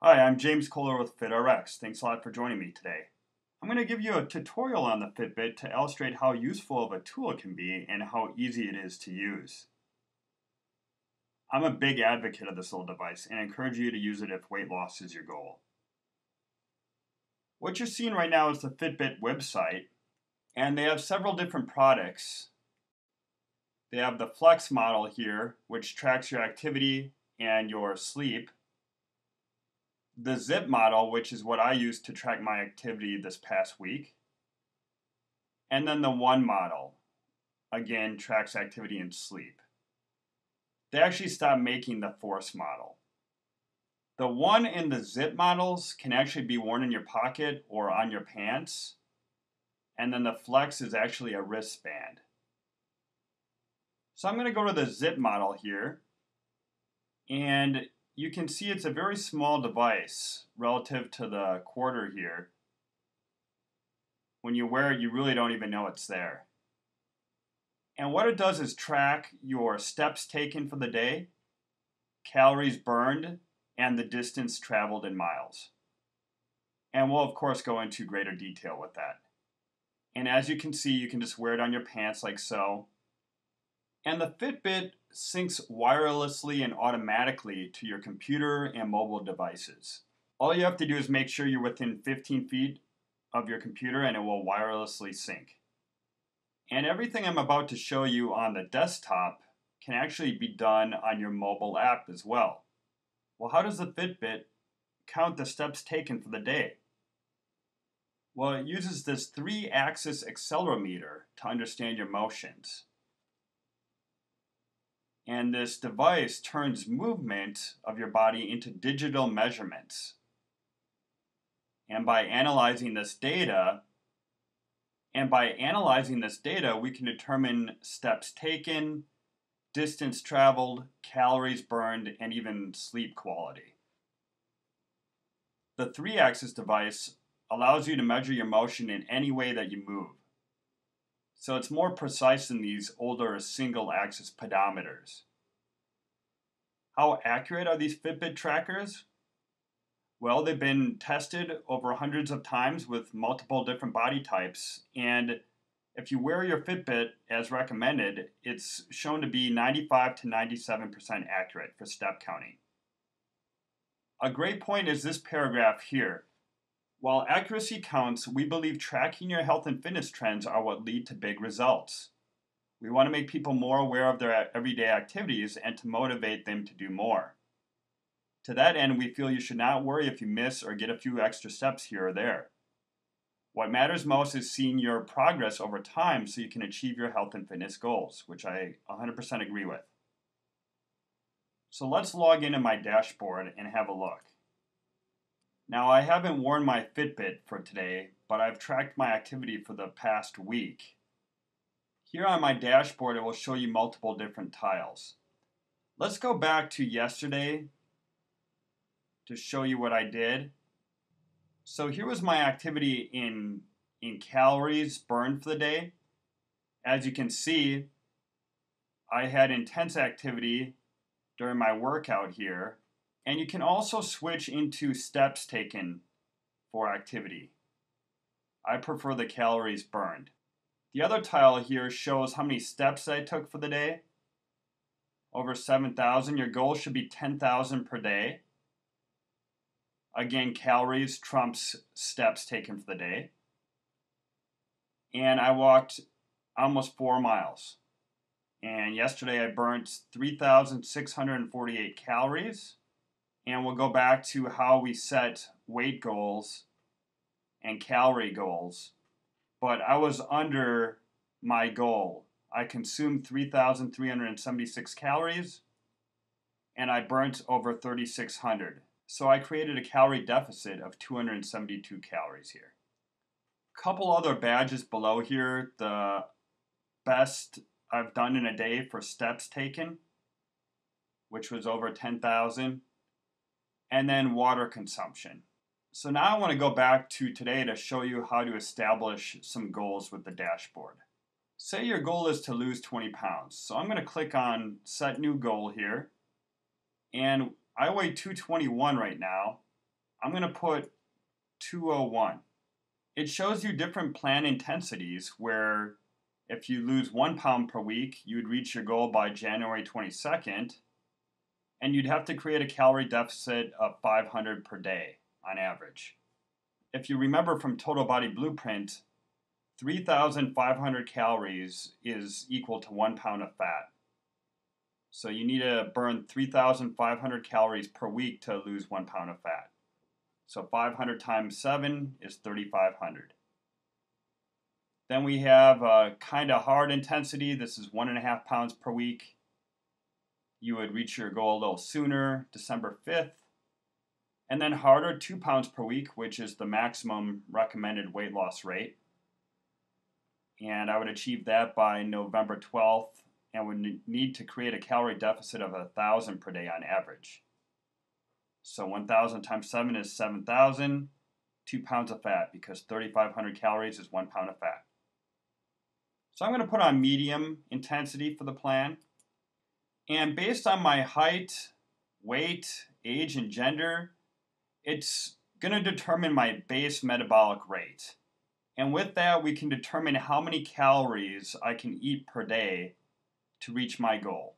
Hi, I'm James Kohler with FitRx. Thanks a lot for joining me today. I'm going to give you a tutorial on the FitBit to illustrate how useful of a tool it can be and how easy it is to use. I'm a big advocate of this little device and encourage you to use it if weight loss is your goal. What you're seeing right now is the FitBit website, and they have several different products. They have the Flex model here, which tracks your activity and your sleep. The Zip model, which is what I use to track my activity this past week. And then the One model, again, tracks activity and sleep. They actually stopped making the Force model. The One and the Zip models can actually be worn in your pocket or on your pants. And then the Flex is actually a wristband. So I'm going to go to the Zip model here. And you can see it's a very small device relative to the quarter here. When you wear it, you really don't even know it's there. And what it does is track your steps taken for the day, calories burned, and the distance traveled in miles. And we'll of course go into greater detail with that. And as you can see, you can just wear it on your pants like so. And the Fitbit syncs wirelessly and automatically to your computer and mobile devices. All you have to do is make sure you're within 15 feet of your computer and it will wirelessly sync. And everything I'm about to show you on the desktop can actually be done on your mobile app as well. Well, how does the Fitbit count the steps taken for the day? Well, it uses this 3-axis accelerometer to understand your motions. And this device turns movement of your body into digital measurements. And by analyzing this data, we can determine steps taken, distance traveled, calories burned, and even sleep quality. The 3-axis device allows you to measure your motion in any way that you move. So it's more precise than these older single-axis pedometers. How accurate are these Fitbit trackers? Well, they've been tested over hundreds of times with multiple different body types, and if you wear your Fitbit as recommended, it's shown to be 95 to 97% accurate for step counting. A great point is this paragraph here. While accuracy counts, we believe tracking your health and fitness trends are what lead to big results. We want to make people more aware of their everyday activities and to motivate them to do more. To that end, we feel you should not worry if you miss or get a few extra steps here or there. What matters most is seeing your progress over time so you can achieve your health and fitness goals, which I 100% agree with. So let's log into my dashboard and have a look. Now, I haven't worn my Fitbit for today, but I've tracked my activity for the past week. Here on my dashboard, it will show you multiple different tiles. Let's go back to yesterday to show you what I did. So here was my activity in calories burned for the day. As you can see, I had intense activity during my workout here. And you can also switch into steps taken for activity. I prefer the calories burned. The other tile here shows how many steps I took for the day. Over 7,000. Your goal should be 10,000 per day. Again, calories trumps steps taken for the day. And I walked almost 4 miles. And yesterday I burnt 3,648 calories. And we'll go back to how we set weight goals and calorie goals. But I was under my goal. I consumed 3,376 calories and I burnt over 3,600. So I created a calorie deficit of 272 calories here. Couple other badges below here. The best I've done in a day for steps taken, which was over 10,000. And then water consumption. So now I want to go back to today to show you how to establish some goals with the dashboard. Say your goal is to lose 20 pounds. So I'm going to click on Set New Goal here. And I weigh 221 right now. I'm going to put 201. It shows you different plan intensities where if you lose 1 pound per week, you would reach your goal by January 22nd, and you'd have to create a calorie deficit of 500 per day on average. If you remember from Total Body Blueprint, 3,500 calories is equal to 1 pound of fat. So you need to burn 3,500 calories per week to lose 1 pound of fat. So 500 times 7 is 3,500. Then we have a kind of hard intensity. This is 1.5 pounds per week. You would reach your goal a little sooner, December 5th. And then harder, 2 pounds per week, which is the maximum recommended weight loss rate. And I would achieve that by November 12th and would need to create a calorie deficit of 1,000 per day on average. So 1,000 times 7 is 7,000, 2 pounds of fat, because 3,500 calories is 1 pound of fat. So I'm going to put on medium intensity for the plan. And based on my height, weight, age, and gender, it's going to determine my base metabolic rate. And with that, we can determine how many calories I can eat per day to reach my goal.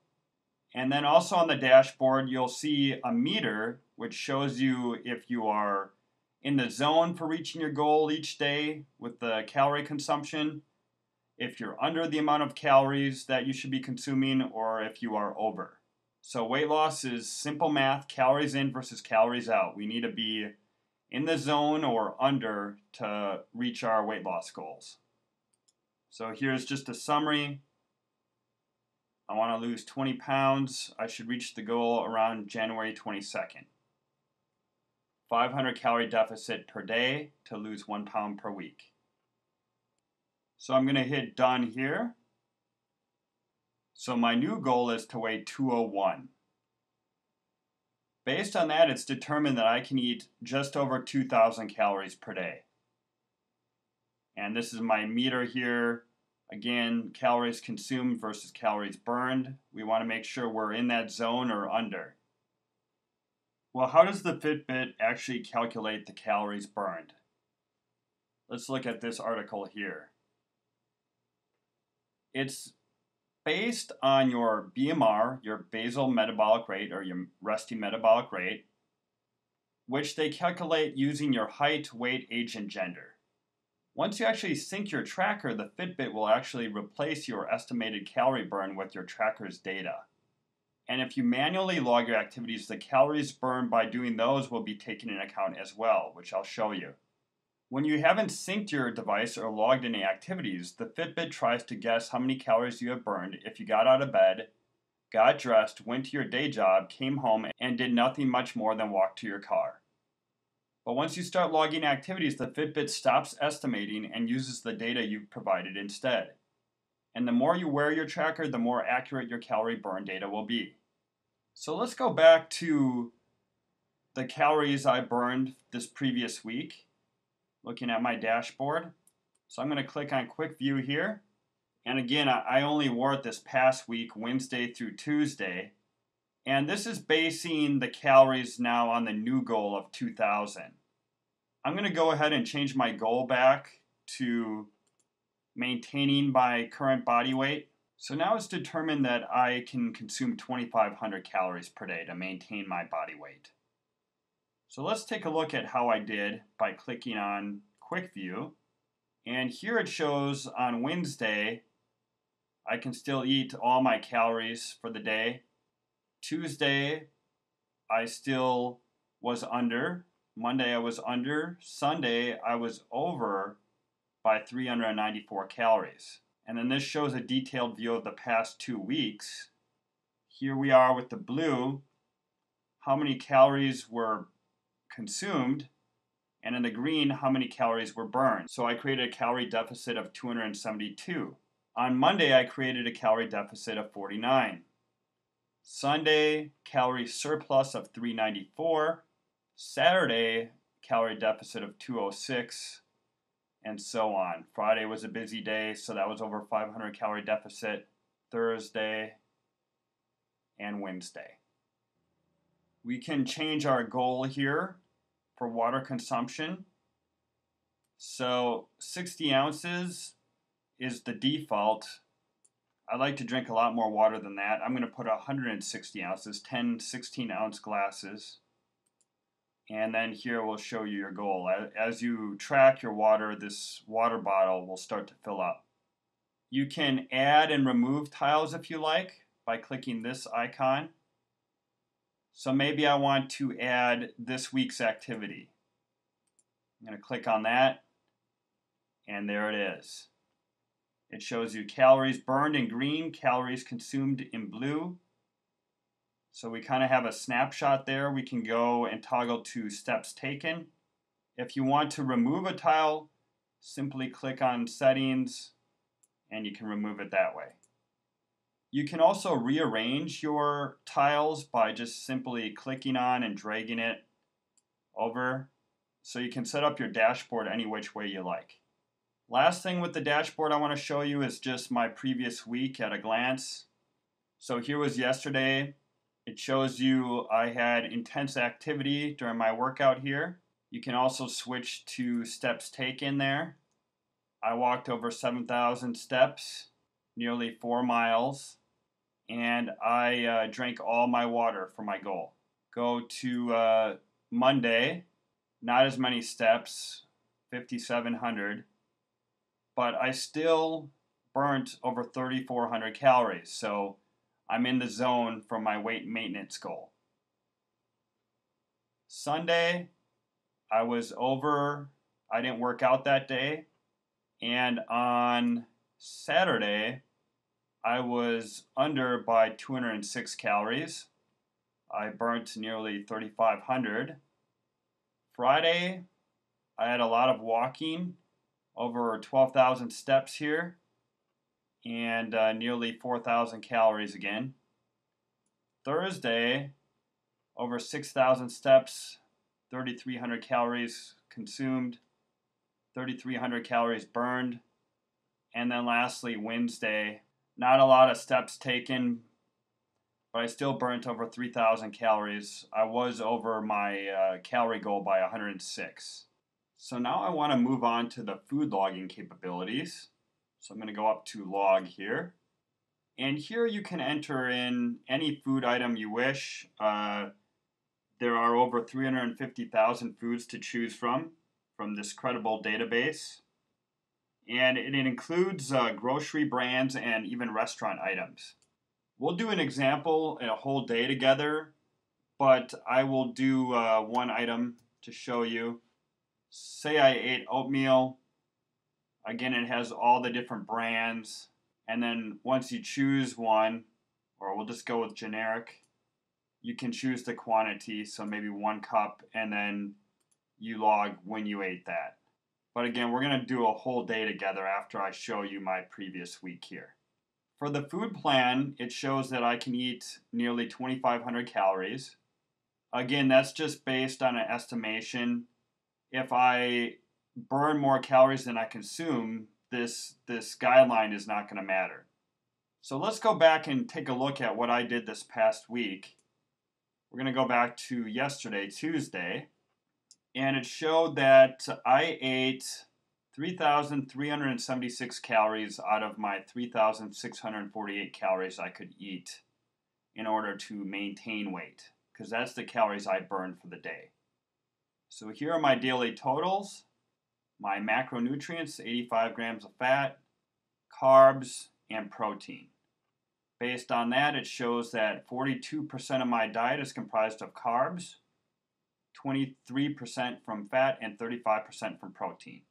And then also on the dashboard, you'll see a meter, which shows you if you are in the zone for reaching your goal each day with the calorie consumption, if you're under the amount of calories that you should be consuming, or if you are over. So weight loss is simple math, calories in versus calories out. We need to be in the zone or under to reach our weight loss goals. So here's just a summary. I want to lose 20 pounds. I should reach the goal around January 22nd. 500 calorie deficit per day to lose 1 pound per week. So I'm going to hit done here. So my new goal is to weigh 201. Based on that, it's determined that I can eat just over 2,000 calories per day. And this is my meter here. Again, calories consumed versus calories burned. We want to make sure we're in that zone or under. Well, how does the FitBit actually calculate the calories burned? Let's look at this article here. It's based on your BMR, your basal metabolic rate, or your resting metabolic rate, which they calculate using your height, weight, age, and gender. Once you actually sync your tracker, the FitBit will actually replace your estimated calorie burn with your tracker's data. And if you manually log your activities, the calories burned by doing those will be taken into account as well, which I'll show you. When you haven't synced your device or logged any activities, the Fitbit tries to guess how many calories you have burned if you got out of bed, got dressed, went to your day job, came home, and did nothing much more than walk to your car. But once you start logging activities, the Fitbit stops estimating and uses the data you've provided instead. And the more you wear your tracker, the more accurate your calorie burn data will be. So let's go back to the calories I burned this previous week, looking at my dashboard. So I'm going to click on Quick View here. And again, I only wore it this past week, Wednesday through Tuesday. And this is basing the calories now on the new goal of 2,000. I'm going to go ahead and change my goal back to maintaining my current body weight. So now it's determined that I can consume 2,500 calories per day to maintain my body weight. So let's take a look at how I did by clicking on Quick View. And here it shows on Wednesday, I can still eat all my calories for the day. Tuesday, I still was under. Monday, I was under. Sunday, I was over by 394 calories. And then this shows a detailed view of the past 2 weeks. Here we are with the blue, how many calories were consumed, and in the green, how many calories were burned. So I created a calorie deficit of 272. On Monday, I created a calorie deficit of 49. Sunday, calorie surplus of 394. Saturday, calorie deficit of 206, and so on. Friday was a busy day, so that was over 500 calorie deficit. Thursday and Wednesday. We can change our goal here for water consumption. So 60 ounces is the default. I like to drink a lot more water than that. I'm going to put 160 ounces, 10 16-ounce glasses. And then here we'll show you your goal. As you track your water, this water bottle will start to fill up. You can add and remove tiles if you like by clicking this icon. So maybe I want to add this week's activity. I'm going to click on that, and there it is. It shows you calories burned in green, calories consumed in blue. So we kind of have a snapshot there. We can go and toggle to steps taken. If you want to remove a tile, simply click on settings and you can remove it that way. You can also rearrange your tiles by just simply clicking on and dragging it over. So you can set up your dashboard any which way you like. Last thing with the dashboard I want to show you is just my previous week at a glance. So here was yesterday. It shows you I had intense activity during my workout here. You can also switch to steps taken there. I walked over 7,000 steps, nearly 4 miles, and I drank all my water for my goal. Go to Monday, not as many steps, 5,700, but I still burnt over 3,400 calories. So I'm in the zone for my weight maintenance goal. Sunday, I didn't work out that day. And on Saturday, I was under by 206 calories. I burnt nearly 3,500. Friday, I had a lot of walking, over 12,000 steps here, and nearly 4,000 calories again. Thursday, over 6,000 steps, 3,300 calories consumed, 3,300 calories burned. And then lastly, Wednesday, not a lot of steps taken, but I still burnt over 3,000 calories. I was over my calorie goal by 106. So now I want to move on to the food logging capabilities. So I'm going to go up to log here. And here you can enter in any food item you wish. There are over 350,000 foods to choose from this credible database. And it includes grocery brands and even restaurant items. We'll do an example in a whole day together, but I will do one item to show you. Say I ate oatmeal. Again, it has all the different brands. And then once you choose one, or we'll just go with generic, you can choose the quantity, so maybe 1 cup, and then you log when you ate that. But again, we're going to do a whole day together after I show you my previous week here. For the food plan, it shows that I can eat nearly 2,500 calories. Again, that's just based on an estimation. If I burn more calories than I consume, this guideline is not going to matter. So let's go back and take a look at what I did this past week. We're going to go back to yesterday, Tuesday, and it showed that I ate 3,376 calories out of my 3,648 calories I could eat in order to maintain weight, because that's the calories I burned for the day. So here are my daily totals. My macronutrients, 85 grams of fat, carbs, and protein. Based on that, it shows that 42% of my diet is comprised of carbs, 23% from fat, and 35% from protein.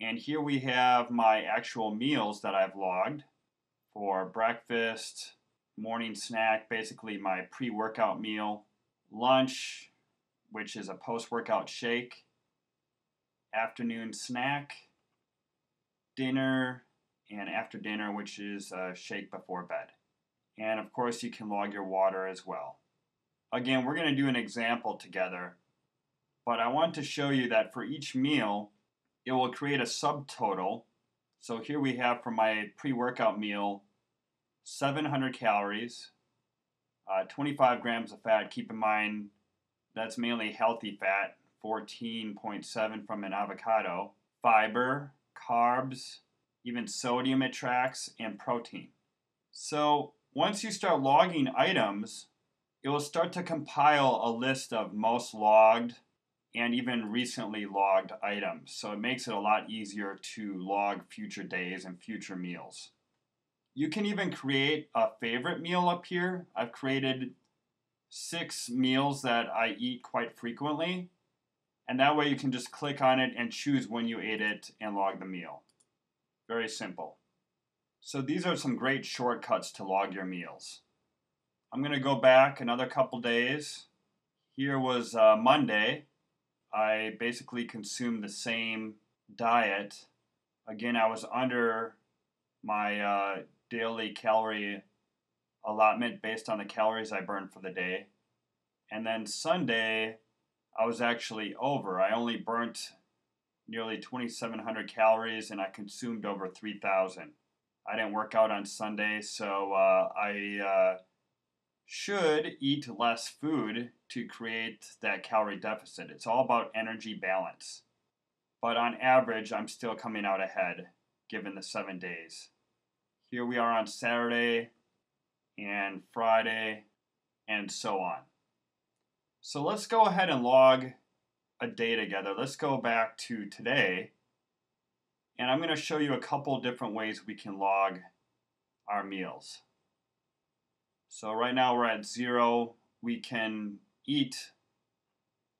And here we have my actual meals that I've logged for breakfast, morning snack, basically my pre-workout meal, lunch, which is a post-workout shake, afternoon snack, dinner, and after dinner, which is a shake before bed. And of course, you can log your water as well. Again, we're going to do an example together, but I want to show you that for each meal, it will create a subtotal. So here we have for my pre-workout meal, 700 calories, 25 grams of fat. Keep in mind, that's mainly healthy fat, 14.7 from an avocado, fiber, carbs, even sodium it tracks, and protein. So once you start logging items, it will start to compile a list of most logged and even recently logged items. So it makes it a lot easier to log future days and future meals. You can even create a favorite meal up here. I've created 6 meals that I eat quite frequently. And that way you can just click on it and choose when you ate it and log the meal. Very simple. So these are some great shortcuts to log your meals. I'm going to go back another couple days. Here was Monday. I basically consumed the same diet. Again, I was under my daily calorie allotment based on the calories I burned for the day. And then Sunday, I was actually over. I only burnt nearly 2,700 calories and I consumed over 3,000. I didn't work out on Sunday, so I should eat less food to create that calorie deficit. It's all about energy balance. But on average, I'm still coming out ahead given the 7 days. Here we are on Saturday and Friday and so on. So let's go ahead and log a day together. Let's go back to today. And I'm going to show you a couple different ways we can log our meals. So right now we're at 0. We can eat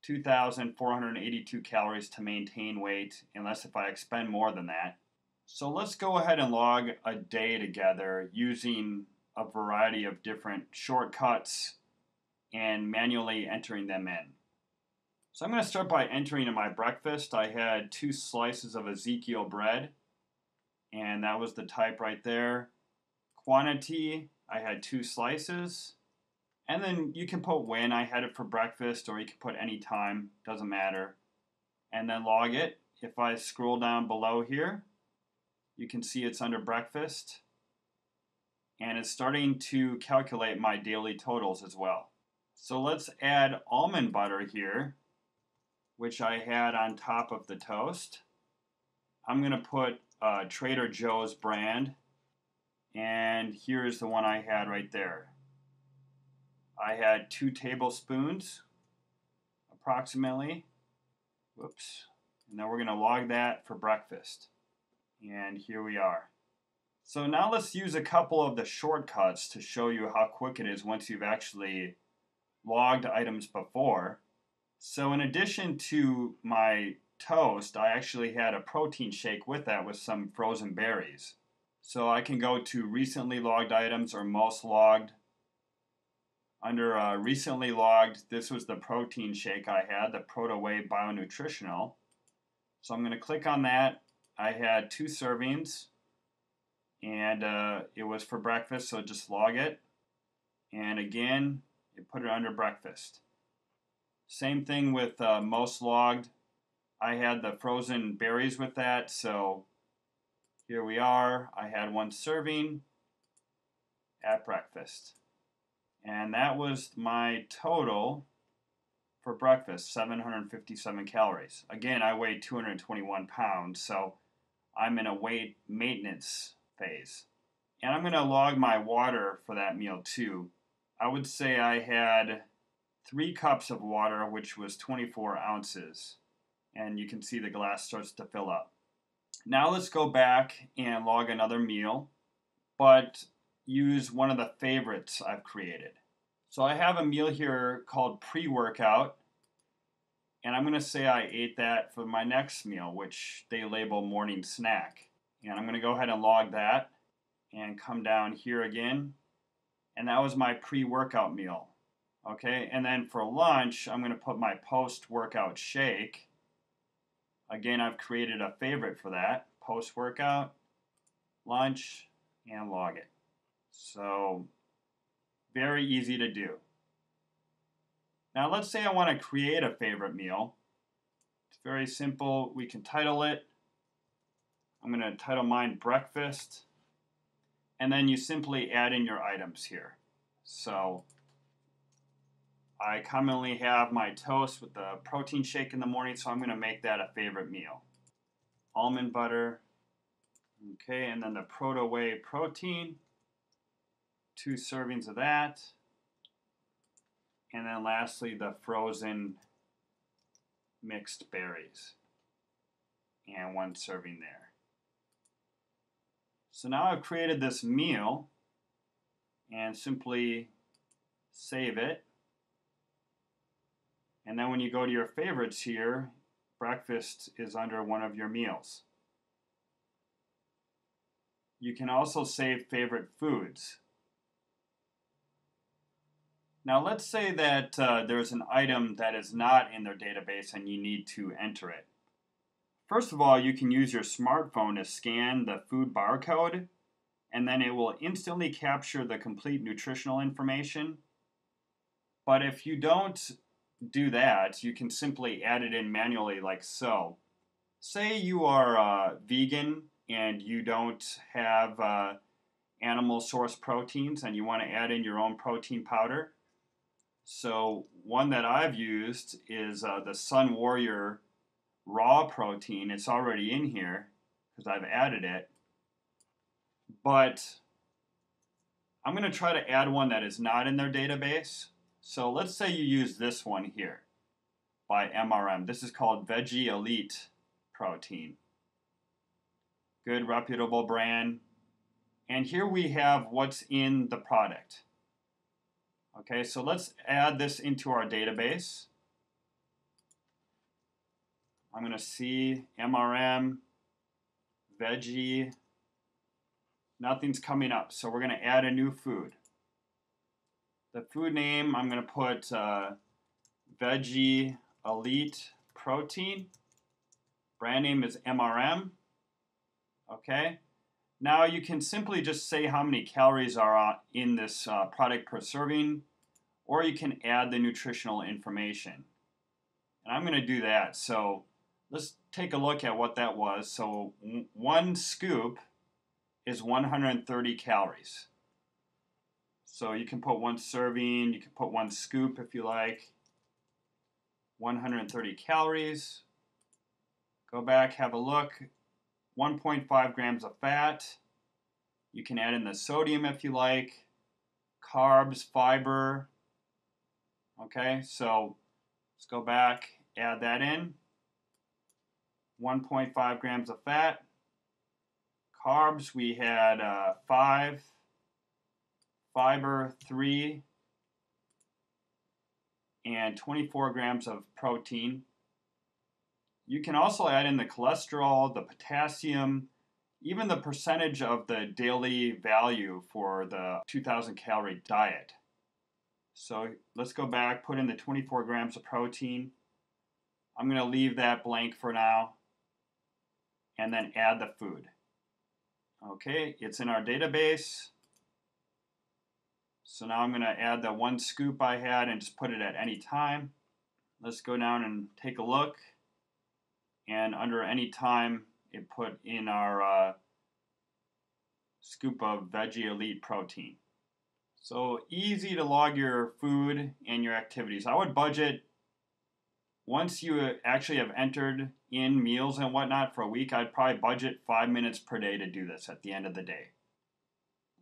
2,482 calories to maintain weight, unless if I expend more than that. So let's go ahead and log a day together using a variety of different shortcuts and manually entering them in. So I'm going to start by entering in my breakfast. I had 2 slices of Ezekiel bread, and that was the type right there. Quantity, I had 2 slices. And then you can put when I had it for breakfast, or you can put any time, doesn't matter. And then log it. If I scroll down below here, you can see it's under breakfast. And it's starting to calculate my daily totals as well. So let's add almond butter here, which I had on top of the toast. I'm going to put Trader Joe's brand, and here's the one I had right there. I had 2 tablespoons, approximately. Whoops. And then we're going to log that for breakfast. And here we are. So now let's use a couple of the shortcuts to show you how quick it is once you've actually logged items before. So in addition to my toast, I actually had a protein shake with that with some frozen berries. So I can go to recently logged items or most logged. Under recently logged, this was the protein shake I had, the Proto Whey Bionutritional. So I'm going to click on that. I had 2 servings, and it was for breakfast, so just log it. And again, you put it under breakfast. Same thing with most logged. I had the frozen berries with that, so here we are. I had 1 serving at breakfast. And that was my total for breakfast, 757 calories. Again, I weigh 221 pounds, so I'm in a weight maintenance phase. And I'm going to log my water for that meal too. I would say I had 3 cups of water, which was 24 ounces. And you can see the glass starts to fill up. Now let's go back and log another meal, but use one of the favorites I've created. So I have a meal here called pre-workout, and I'm going to say I ate that for my next meal, which they label morning snack. And I'm going to go ahead and log that and come down here again. And that was my pre-workout meal. Okay, and then for lunch, I'm going to put my post-workout shake. Again, I've created a favorite for that. Post-workout, lunch, and log it. So, very easy to do. Now let's say I want to create a favorite meal. It's very simple. We can title it. I'm going to title mine breakfast. And then you simply add in your items here. So I commonly have my toast with the protein shake in the morning, so I'm going to make that a favorite meal. Almond butter, okay, and then the proto whey protein, 2 servings of that, and then lastly the frozen mixed berries, and 1 serving there. So now I've created this meal, and simply save it. And then when you go to your favorites here, breakfast is under one of your meals. You can also save favorite foods. Now let's say that there's an item that is not in their database and you need to enter it. First of all, you can use your smartphone to scan the food barcode, and then it will instantly capture the complete nutritional information. But if you don't do that, you can simply add it in manually like so. Say you are vegan and you don't have animal source proteins and you want to add in your own protein powder. So one that I've used is the Sun Warrior raw protein. It's already in here because I've added it. But I'm going to try to add one that is not in their database. So let's say you use this one here by MRM. This is called Veggie Elite Protein. Good, reputable brand. And here we have what's in the product. Okay, so let's add this into our database. I'm going to see MRM, Veggie. Nothing's coming up, so we're going to add a new food. The food name, I'm going to put Veggie Elite Protein. Brand name is MRM. Okay. Now you can simply just say how many calories are in this product per serving, or you can add the nutritional information. And I'm going to do that. So let's take a look at what that was. So 1 scoop is 130 calories. So you can put 1 serving, you can put 1 scoop if you like. 130 calories. Go back, have a look. 1.5 grams of fat. You can add in the sodium if you like. Carbs, fiber. Okay, so let's go back, add that in. 1.5 grams of fat. Carbs, we had 5. Fiber, 3. And 24 grams of protein. You can also add in the cholesterol, the potassium, even the percentage of the daily value for the 2,000 calorie diet. So let's go back, put in the 24 grams of protein. I'm going to leave that blank for now, and then add the food. Okay, it's in our database. So now I'm going to add the 1 scoop I had and just put it at any time. Let's go down and take a look. And under any time, it put in our scoop of Veggie Elite Protein. So easy to log your food and your activities. I would budget, once you actually have entered in meals and whatnot for a week, I'd probably budget 5 minutes per day to do this at the end of the day.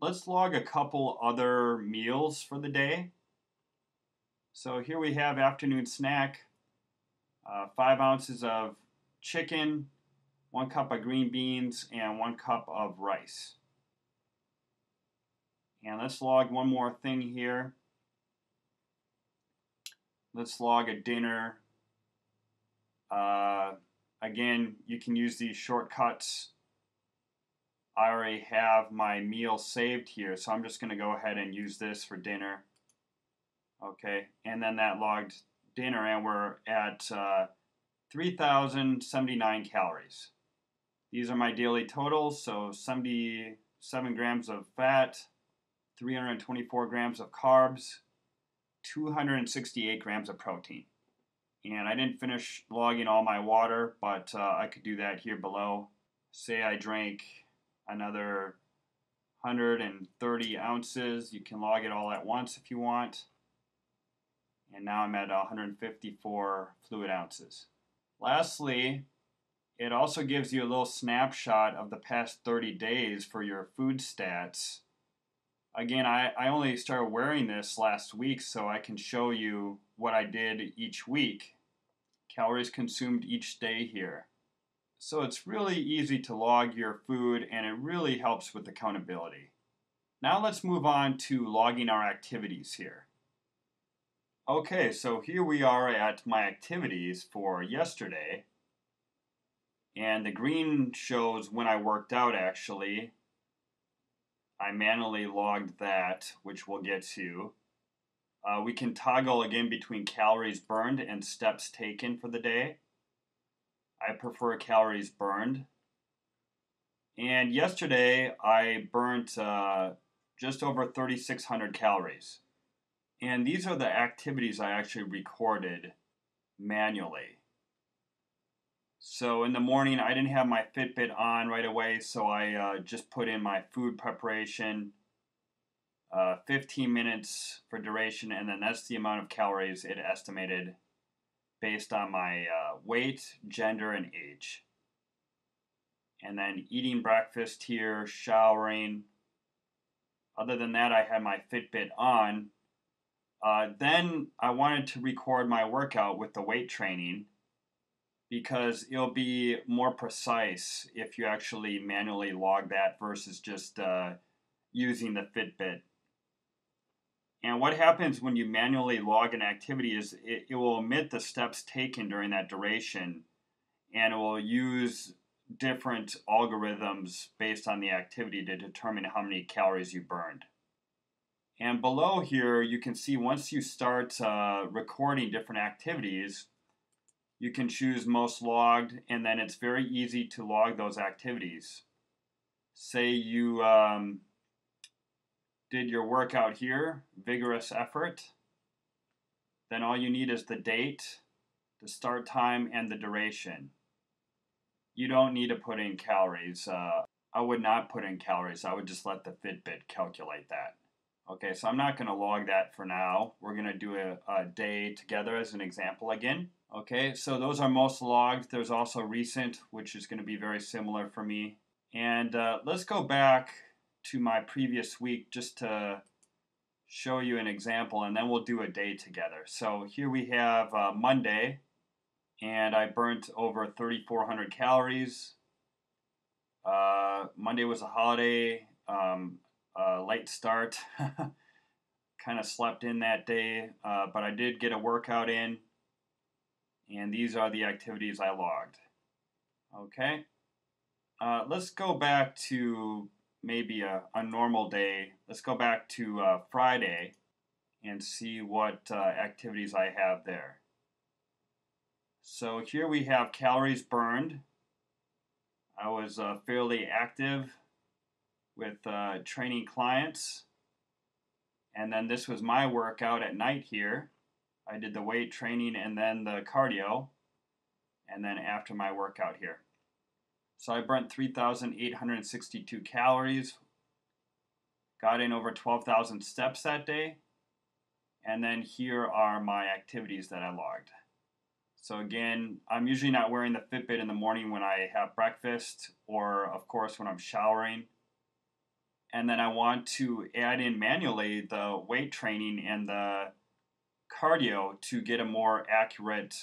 Let's log a couple other meals for the day. So here we have afternoon snack, 5 ounces of chicken, 1 cup of green beans, and 1 cup of rice. And let's log one more thing here. Let's log a dinner. Again, you can use these shortcuts. I already have my meal saved here, so I'm just going to go ahead and use this for dinner. Okay, and then that logged dinner, and we're at 3,079 calories. These are my daily totals, so 77 grams of fat, 324 grams of carbs, 268 grams of protein. And I didn't finish logging all my water, but I could do that here below. Say I drank another 130 ounces. You can log it all at once if you want. and now I'm at 154 fluid ounces. Lastly, it also gives you a little snapshot of the past 30 days for your food stats. Again, I only started wearing this last week, so I can show you what I did each week. Calories consumed each day here. So it's really easy to log your food, and it really helps with accountability. Now let's move on to logging our activities here. Okay, so here we are at my activities for yesterday. And the green shows when I worked out actually. I manually logged that, which we'll get to. We can toggle again between calories burned and steps taken for the day. I prefer calories burned. And yesterday I burnt just over 3,600 calories. And these are the activities I actually recorded manually. So in the morning, I didn't have my FitBit on right away, so I just put in my food preparation, 15 minutes for duration, and then that's the amount of calories it estimated based on my weight, gender, and age. And then eating breakfast here, showering. Other than that, I had my FitBit on. Then I wanted to record my workout with the weight training, because it'll be more precise if you actually manually log that versus just using the Fitbit. And what happens when you manually log an activity is it will omit the steps taken during that duration, and it will use different algorithms based on the activity to determine how many calories you burned. And below here, you can see once you start recording different activities, you can choose most logged, and then it's very easy to log those activities. Say you did your workout here, vigorous effort, then all you need is the date, the start time, and the duration. You don't need to put in calories. I would not put in calories. I would just let the Fitbit calculate that. Okay, so I'm not going to log that for now. We're going to do a day together as an example again. Okay, so those are most logged. There's also recent, which is going to be very similar for me. And let's go back to my previous week just to show you an example, and then we'll do a day together. So here we have Monday, and I burnt over 3,400 calories. Monday was a holiday, late start. Kind of slept in that day, but I did get a workout in. And these are the activities I logged. Okay. Let's go back to maybe a normal day. Let's go back to Friday and see what activities I have there. So here we have calories burned. I was fairly active with training clients. And then this was my workout at night here. I did the weight training and then the cardio, and then after my workout here. So I burnt 3,862 calories, got in over 12,000 steps that day, and then here are my activities that I logged. So again, I'm usually not wearing the Fitbit in the morning when I have breakfast, or of course when I'm showering. And then I want to add in manually the weight training and the cardio to get a more accurate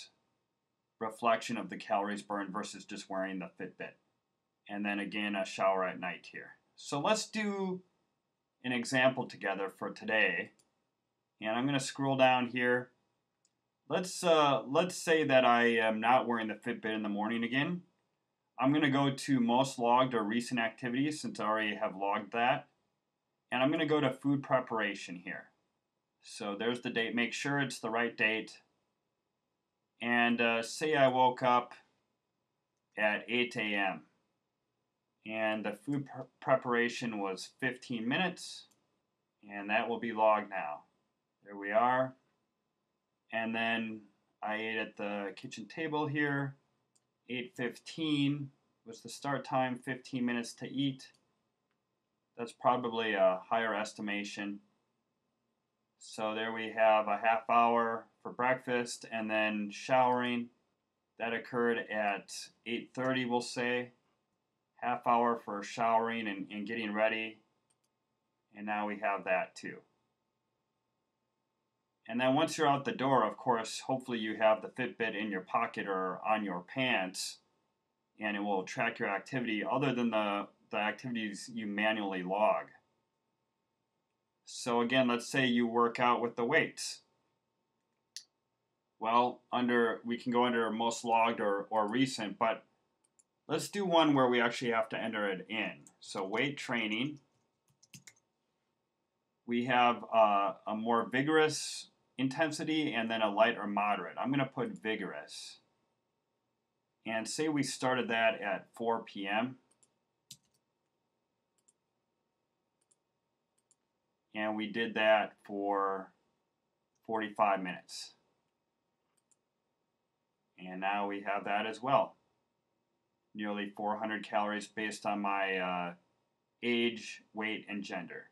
reflection of the calories burned versus just wearing the Fitbit. And then again, a shower at night here. So let's do an example together for today. And I'm going to scroll down here. Let's say that I am not wearing the Fitbit in the morning again. I'm going to go to most logged or recent activities since I already have logged that. And I'm going to go to food preparation here. So there's the date. Make sure it's the right date. And say I woke up at 8 a.m. and the food preparation was 15 minutes. And that will be logged now. There we are. And then I ate at the kitchen table here. 8:15 was the start time, 15 minutes to eat. That's probably a higher estimation. So there we have a half hour for breakfast and then showering. That occurred at 8:30, we'll say. Half hour for showering and getting ready. And now we have that too. And then once you're out the door, of course, hopefully you have the Fitbit in your pocket or on your pants, and it will track your activity other than the activities you manually log. So again, let's say you work out with the weights. Well, we can go under most logged or recent, but let's do one where we actually have to enter it in. So weight training. We have a more vigorous intensity and then a light or moderate. I'm going to put vigorous. And say we started that at 4 p.m. And we did that for 45 minutes. And now we have that as well. Nearly 400 calories based on my age, weight, and gender.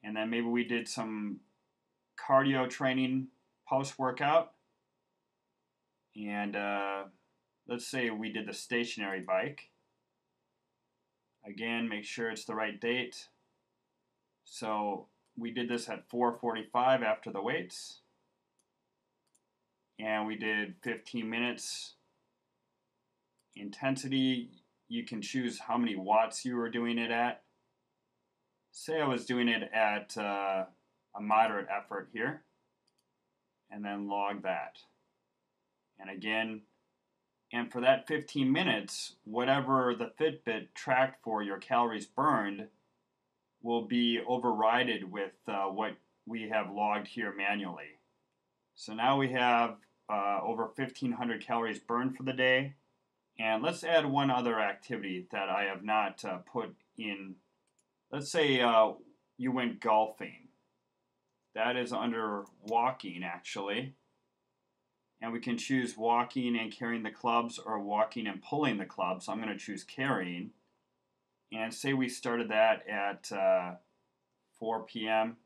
And then maybe we did some cardio training post-workout. And let's say we did the stationary bike. Again, make sure it's the right date. So we did this at 4:45 after the weights. And we did 15 minutes. Intensity, you can choose how many watts you were doing it at. Say I was doing it at a moderate effort here. And then log that. And again, and for that 15 minutes, whatever the Fitbit tracked for your calories burned will be overridden with what we have logged here manually. So now we have over 1,500 calories burned for the day. And let's add one other activity that I have not put in. Let's say you went golfing. That is under walking, actually. And we can choose walking and carrying the clubs or walking and pulling the clubs. So I'm going to choose carrying. And say we started that at 4 p.m.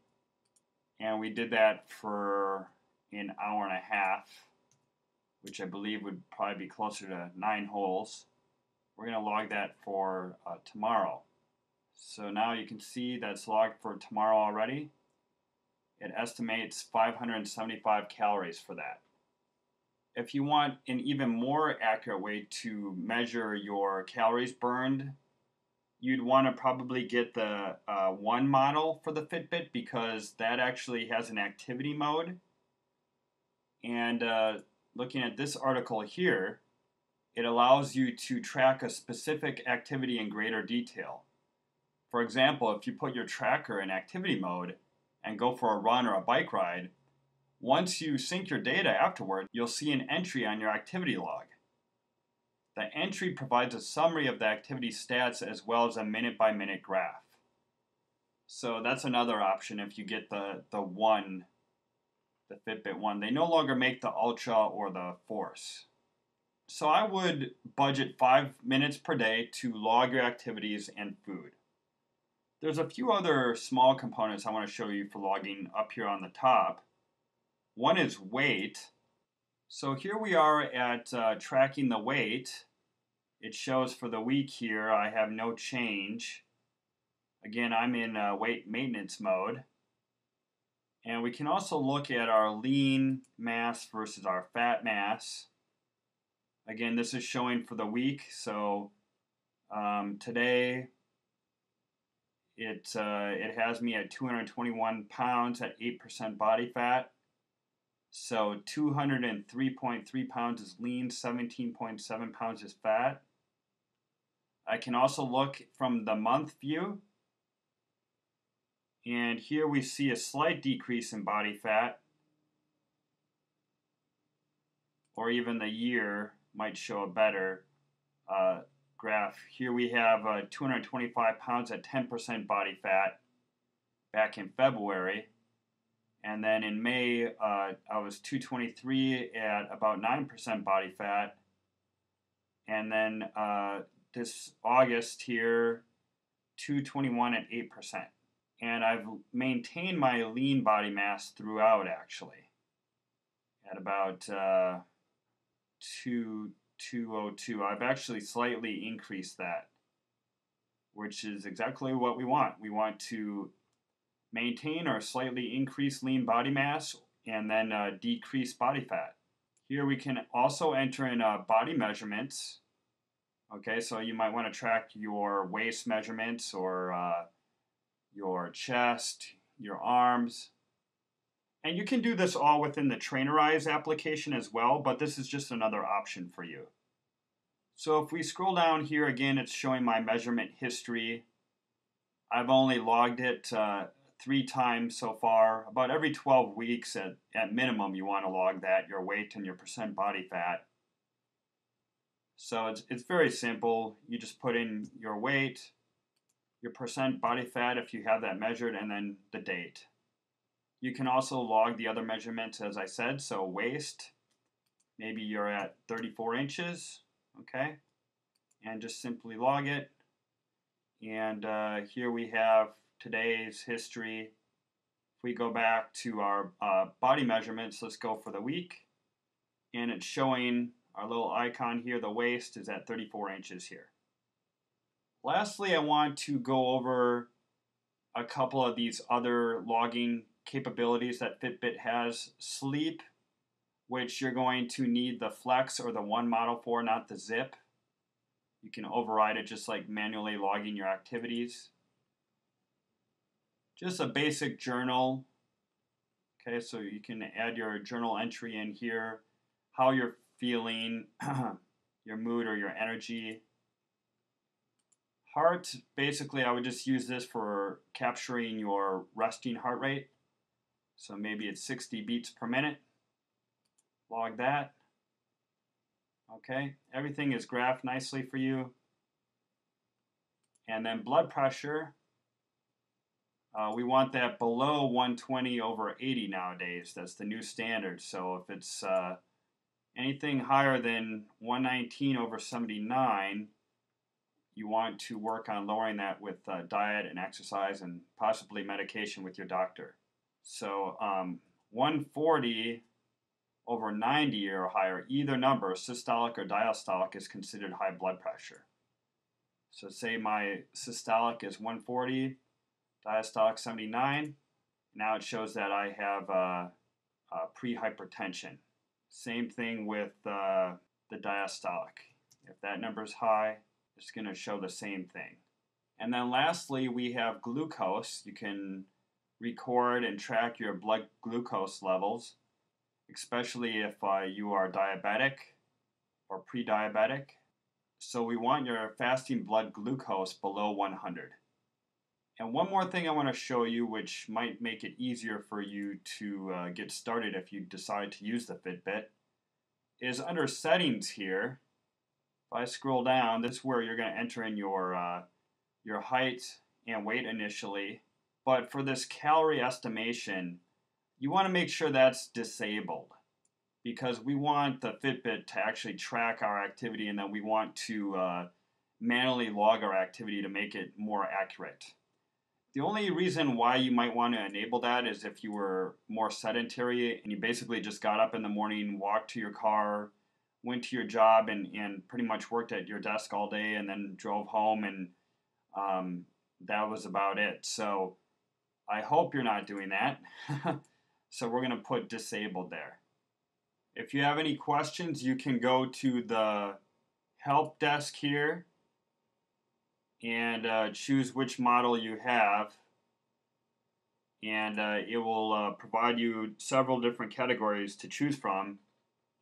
And we did that for an hour and a half, which I believe would probably be closer to 9 holes. We're going to log that for tomorrow. So now you can see that's logged for tomorrow already. It estimates 575 calories for that. If you want an even more accurate way to measure your calories burned, you'd want to probably get the one model for the Fitbit because that actually has an activity mode. And looking at this article here, it allows you to track a specific activity in greater detail. For example, if you put your tracker in activity mode and go for a run or a bike ride, once you sync your data afterward, you'll see an entry on your activity log. The entry provides a summary of the activity stats as well as a minute-by-minute graph. So that's another option if you get the Fitbit One. They no longer make the Ultra or the Force. So I would budget 5 minutes per day to log your activities and food. There's a few other small components I want to show you for logging up here on the top. One is weight. So here we are at tracking the weight. It shows for the week here I have no change. Again, I'm in weight maintenance mode. And we can also look at our lean mass versus our fat mass. Again, this is showing for the week. So today it has me at 221 pounds at 8% body fat. So 203.3 pounds is lean, 17.7 pounds is fat. I can also look from the month view. And here we see a slight decrease in body fat. Or even the year might show a better graph. Here we have 225 pounds at 10% body fat back in February. And then in May, I was 223 at about 9% body fat. And then this August here, 221 at 8%. And I've maintained my lean body mass throughout, actually, at about 202. I've actually slightly increased that, which is exactly what we want. We want to maintain or slightly increase lean body mass and then decrease body fat. Here we can also enter in body measurements. Okay, so you might want to track your waist measurements or your chest, your arms. And you can do this all within the Trainerize application as well, but this is just another option for you. So if we scroll down here again, it's showing my measurement history. I've only logged it 3 times so far. About every 12 weeks at minimum, you want to log that, your weight and your percent body fat. So it's very simple. You just put in your weight, your percent body fat if you have that measured, and then the date. You can also log the other measurements as I said, so waist, maybe you're at 34 inches, okay? And just simply log it. And here we have today's history. If we go back to our body measurements, let's go for the week. And it's showing our little icon here, the waist is at 34 inches here. Lastly, I want to go over a couple of these other logging capabilities that FitBit has. Sleep, which you're going to need the Flex or the One model for, not the Zip. You can override it just like manually logging your activities. Just a basic journal. Okay, so you can add your journal entry in here, how you're feeling, your mood or your energy. Heart, basically I would just use this for capturing your resting heart rate. So maybe it's 60 beats per minute. Log that. Okay, everything is graphed nicely for you. And then blood pressure, we want that below 120/80 nowadays. That's the new standard. So if it's anything higher than 119/79, you want to work on lowering that with diet and exercise and possibly medication with your doctor. So 140/90 or higher, either number, systolic or diastolic, is considered high blood pressure. So say my systolic is 140, diastolic 79. Now it shows that I have pre-hypertension. Same thing with the diastolic. If that number is high, it's going to show the same thing. And then lastly, we have glucose. You can record and track your blood glucose levels, especially if you are diabetic or pre-diabetic. So we want your fasting blood glucose below 100. And one more thing I want to show you, which might make it easier for you to get started if you decide to use the Fitbit, is under settings here. If I scroll down, this is where you're going to enter in your height and weight initially. But for this calorie estimation, you want to make sure that's disabled, because we want the Fitbit to actually track our activity, and then we want to manually log our activity to make it more accurate. The only reason why you might want to enable that is if you were more sedentary and you basically just got up in the morning, walked to your car, went to your job, and pretty much worked at your desk all day and then drove home, and that was about it. So I hope you're not doing that. So we're going to put disabled there. If you have any questions, you can go to the help desk here and choose which model you have, and it will provide you several different categories to choose from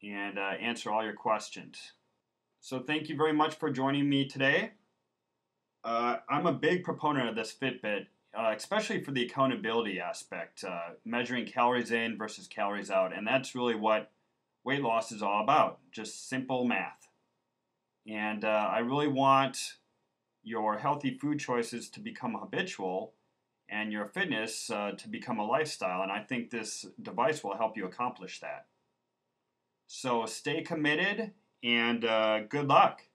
and answer all your questions. So thank you very much for joining me today. I'm a big proponent of this Fitbit, especially for the accountability aspect, measuring calories in versus calories out, and that's really what weight loss is all about, just simple math. And I really want your healthy food choices to become habitual and your fitness to become a lifestyle, and I think this device will help you accomplish that. So stay committed and good luck.